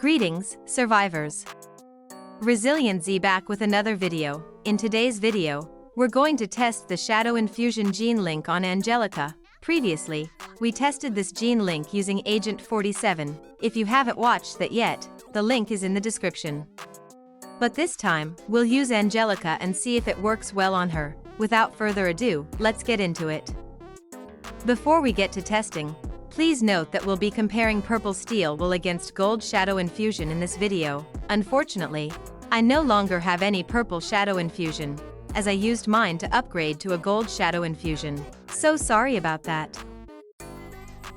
Greetings, survivors. ResilientZ back with another video. In today's video, we're going to test the Shadow Infusion gene link on Angelica. Previously, we tested this gene link using Agent 47. If you haven't watched that yet, the link is in the description. But this time, we'll use Angelica and see if it works well on her. Without further ado, let's get into it. Before we get to testing, please note that we'll be comparing Purple Steel Will against Gold Shadow Infusion in this video. Unfortunately, I no longer have any Purple Shadow Infusion, as I used mine to upgrade to a Gold Shadow Infusion. So sorry about that.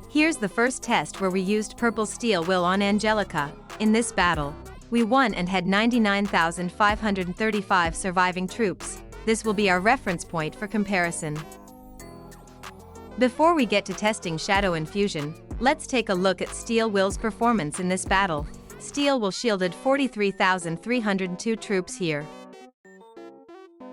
Here's the first test where we used Purple Steel Will on Angelica. In this battle, we won and had 99,535 surviving troops. This will be our reference point for comparison. Before we get to testing Shadow Infusion, let's take a look at Steel Will's performance in this battle. Steel Will shielded 43,302 troops here.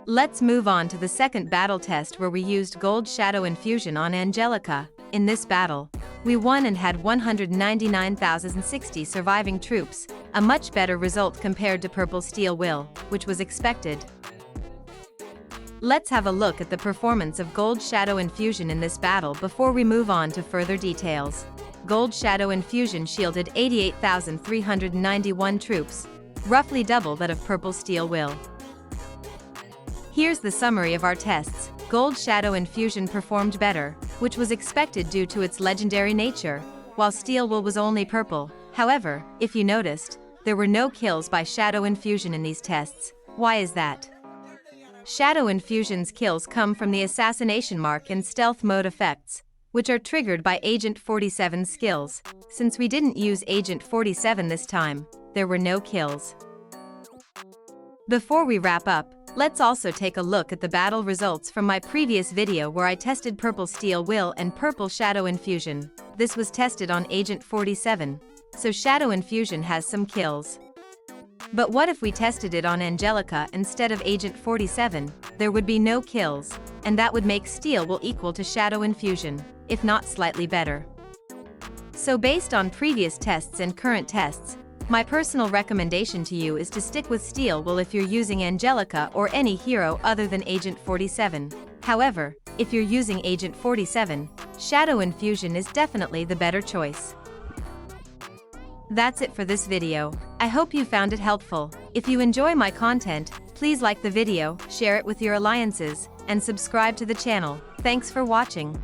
Let's move on to the second battle test where we used Gold Shadow Infusion on Angelica. In this battle, we won and had 199,060 surviving troops, a much better result compared to Purple Steel Will, which was expected. Let's have a look at the performance of Gold Shadow Infusion in this battle before we move on to further details. Gold Shadow Infusion shielded 88,391 troops, roughly double that of Purple Steel Will. Here's the summary of our tests. Gold Shadow Infusion performed better, which was expected due to its legendary nature, while Steel Will was only purple. However, if you noticed, there were no kills by Shadow Infusion in these tests. Why is that? Shadow Infusion's kills come from the assassination mark and stealth mode effects, which are triggered by Agent 47's skills. Since we didn't use Agent 47 this time, there were no kills. Before we wrap up, let's also take a look at the battle results from my previous video where I tested Purple Steel Will and Purple Shadow Infusion. This was tested on Agent 47, so Shadow Infusion has some kills. But what if we tested it on Angelica instead of Agent 47? There would be no kills, and that would make Steel Will equal to Shadow Infusion, if not slightly better. So based on previous tests and current tests, my personal recommendation to you is to stick with Steel Will if you're using Angelica or any hero other than Agent 47. However, if you're using Agent 47, Shadow Infusion is definitely the better choice. That's it for this video. I hope you found it helpful. If you enjoy my content, please like the video, share it with your alliances, and subscribe to the channel. Thanks for watching.